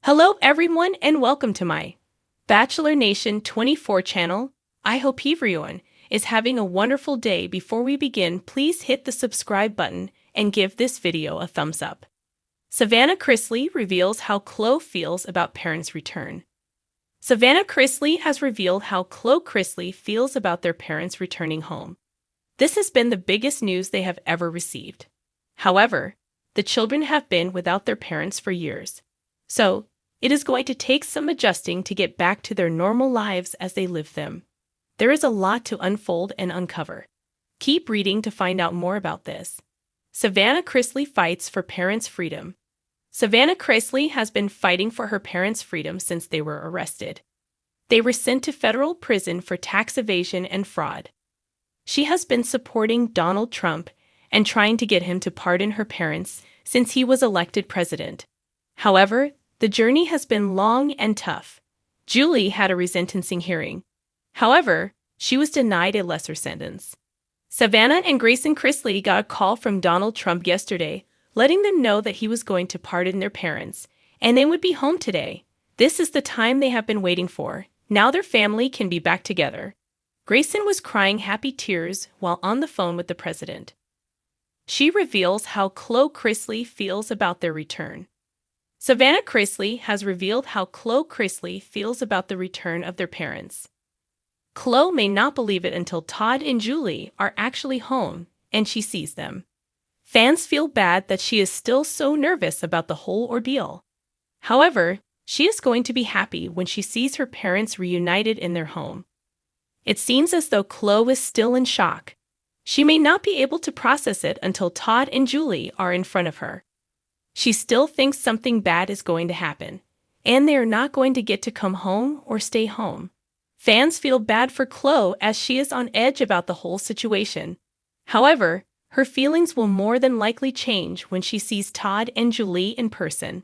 Hello everyone and welcome to my Bachelor Nation 24 channel. I hope everyone is having a wonderful day. Before we begin, please hit the subscribe button and give this video a thumbs up. Savannah Chrisley reveals how Khloe feels about parents' return. Savannah Chrisley has revealed how Khloe Chrisley feels about their parents returning home. This has been the biggest news they have ever received. However, the children have been without their parents for years. So, it is going to take some adjusting to get back to their normal lives as they live them. There is a lot to unfold and uncover. Keep reading to find out more about this. Savannah Chrisley fights for parents' freedom. Savannah Chrisley has been fighting for her parents' freedom since they were arrested. They were sent to federal prison for tax evasion and fraud. She has been supporting Donald Trump and trying to get him to pardon her parents since he was elected president. However, the journey has been long and tough. Julie had a resentencing hearing. However, she was denied a lesser sentence. Savannah and Grayson Chrisley got a call from Donald Trump yesterday, letting them know that he was going to pardon their parents, and they would be home today. This is the time they have been waiting for. Now their family can be back together. Grayson was crying happy tears while on the phone with the president. She reveals how Khloe Chrisley feels about their return. Savannah Chrisley has revealed how Khloe Chrisley feels about the return of their parents. Khloe may not believe it until Todd and Julie are actually home and she sees them. Fans feel bad that she is still so nervous about the whole ordeal. However, she is going to be happy when she sees her parents reunited in their home. It seems as though Khloe is still in shock. She may not be able to process it until Todd and Julie are in front of her. She still thinks something bad is going to happen, and they are not going to get to come home or stay home. Fans feel bad for Khloe as she is on edge about the whole situation. However, her feelings will more than likely change when she sees Todd and Julie in person.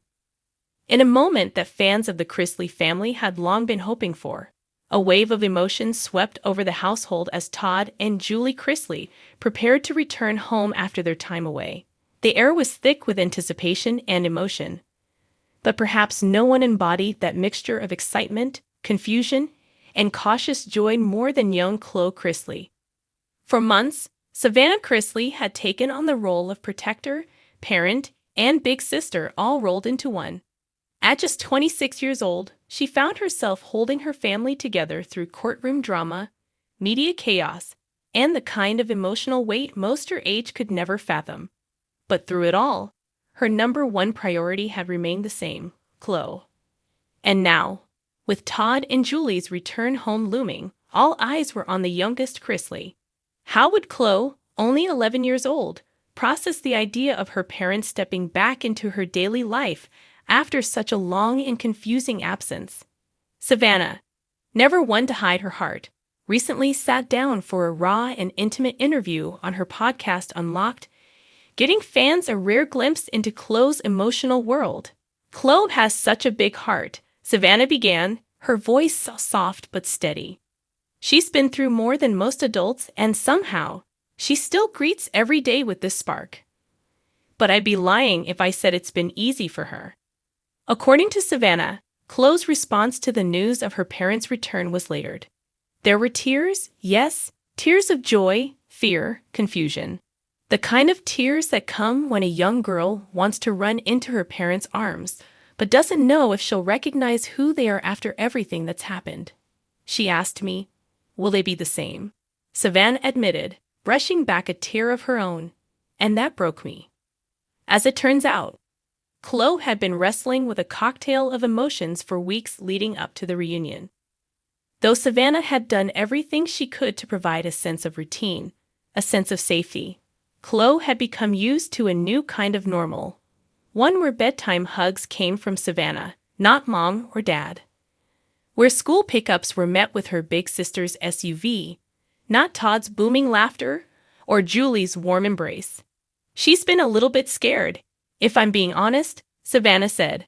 In a moment that fans of the Chrisley family had long been hoping for, a wave of emotion swept over the household as Todd and Julie Chrisley prepared to return home after their time away. The air was thick with anticipation and emotion, but perhaps no one embodied that mixture of excitement, confusion, and cautious joy more than young Khloe Chrisley. For months, Savannah Chrisley had taken on the role of protector, parent, and big sister all rolled into one. At just 26 years old, she found herself holding her family together through courtroom drama, media chaos, and the kind of emotional weight most her age could never fathom. But through it all, her number one priority had remained the same, Khloe. And now, with Todd and Julie's return home looming, all eyes were on the youngest Chrisley. How would Khloe, only 11 years old, process the idea of her parents stepping back into her daily life after such a long and confusing absence? Savannah, never one to hide her heart, recently sat down for a raw and intimate interview on her podcast Unlocked, getting fans a rare glimpse into Khloe's emotional world. Khloe has such a big heart, Savannah began, her voice soft but steady. She's been through more than most adults, and somehow, she still greets every day with this spark. But I'd be lying if I said it's been easy for her. According to Savannah, Khloe's response to the news of her parents' return was layered. There were tears, yes, tears of joy, fear, confusion. The kind of tears that come when a young girl wants to run into her parents' arms, but doesn't know if she'll recognize who they are after everything that's happened. She asked me, will they be the same? Savannah admitted, brushing back a tear of her own, and that broke me. As it turns out, Khloe had been wrestling with a cocktail of emotions for weeks leading up to the reunion. Though Savannah had done everything she could to provide a sense of routine, a sense of safety, Khloe had become used to a new kind of normal, one where bedtime hugs came from Savannah, not mom or dad. Where school pickups were met with her big sister's SUV, not Todd's booming laughter or Julie's warm embrace. She's been a little bit scared, if I'm being honest, Savannah said.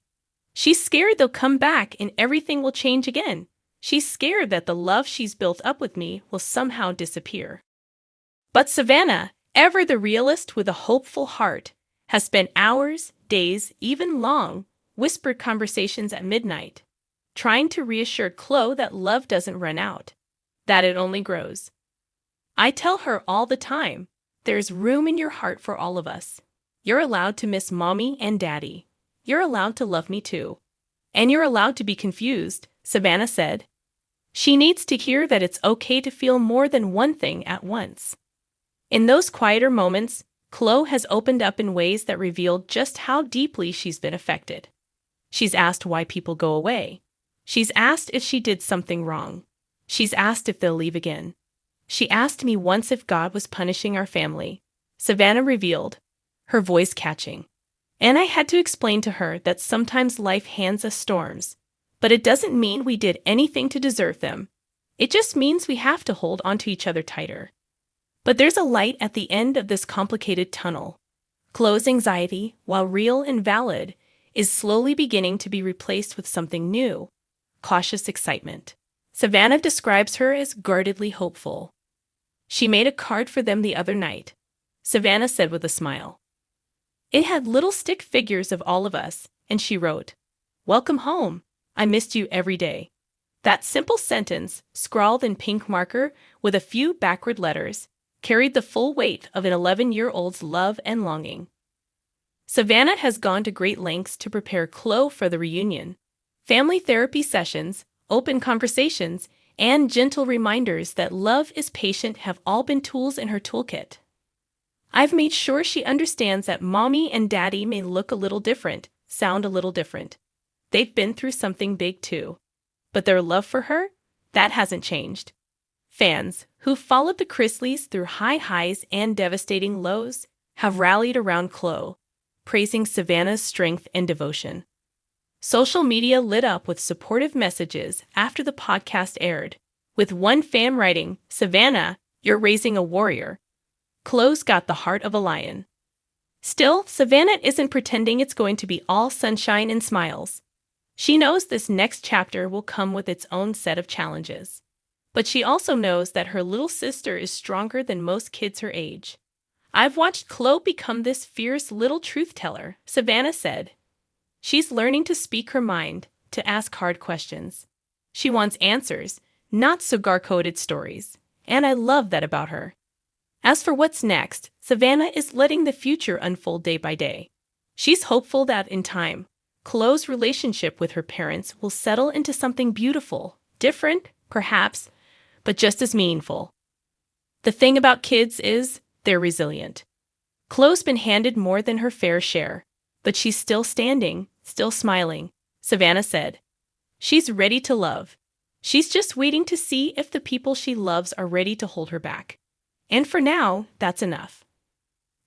She's scared they'll come back and everything will change again. She's scared that the love she's built up with me will somehow disappear. But Savannah, ever the realist with a hopeful heart, has spent hours, days, even long, whispered conversations at midnight, trying to reassure Chloe that love doesn't run out, that it only grows. I tell her all the time, there's room in your heart for all of us. You're allowed to miss mommy and daddy. You're allowed to love me too. And you're allowed to be confused, Savannah said. She needs to hear that it's okay to feel more than one thing at once. In those quieter moments, Chloe has opened up in ways that revealed just how deeply she's been affected. She's asked why people go away. She's asked if she did something wrong. She's asked if they'll leave again. She asked me once if God was punishing our family, Savannah revealed, her voice catching. And I had to explain to her that sometimes life hands us storms, but it doesn't mean we did anything to deserve them. It just means we have to hold onto each other tighter. But there's a light at the end of this complicated tunnel. Chloe's anxiety, while real and valid, is slowly beginning to be replaced with something new, cautious excitement. Savannah describes her as guardedly hopeful. She made a card for them the other night, Savannah said with a smile. It had little stick figures of all of us, and she wrote, "Welcome home. I missed you every day." That simple sentence, scrawled in pink marker with a few backward letters, carried the full weight of an 11-year-old's love and longing. Savannah has gone to great lengths to prepare Chloe for the reunion. Family therapy sessions, open conversations, and gentle reminders that love is patient have all been tools in her toolkit. I've made sure she understands that mommy and daddy may look a little different, sound a little different. They've been through something big too. But their love for her? That hasn't changed. Fans, who followed the Chrisleys through high highs and devastating lows, have rallied around Chloe, praising Savannah's strength and devotion. Social media lit up with supportive messages after the podcast aired, with one fan writing, "Savannah, you're raising a warrior. Chloe's got the heart of a lion." Still, Savannah isn't pretending it's going to be all sunshine and smiles. She knows this next chapter will come with its own set of challenges. But she also knows that her little sister is stronger than most kids her age. "I've watched Chloe become this fierce little truth teller," Savannah said. She's learning to speak her mind, to ask hard questions. She wants answers, not cigar-coated stories, and I love that about her. As for what's next, Savannah is letting the future unfold day by day. She's hopeful that in time, Chloe's relationship with her parents will settle into something beautiful, different, perhaps, but just as meaningful. The thing about kids is, they're resilient. Chloe's been handed more than her fair share, but she's still standing, still smiling, Savannah said. She's ready to love. She's just waiting to see if the people she loves are ready to hold her back. And for now, that's enough.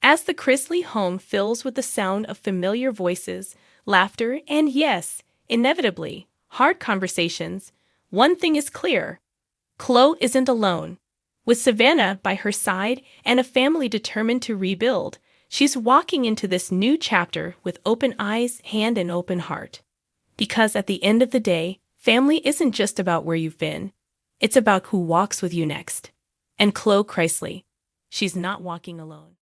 As the Chrisley home fills with the sound of familiar voices, laughter, and yes, inevitably, hard conversations, one thing is clear. Chloe isn't alone. With Savannah by her side and a family determined to rebuild, she's walking into this new chapter with open eyes and an open heart. Because at the end of the day, family isn't just about where you've been. It's about who walks with you next. And Chloe Chrisley, she's not walking alone.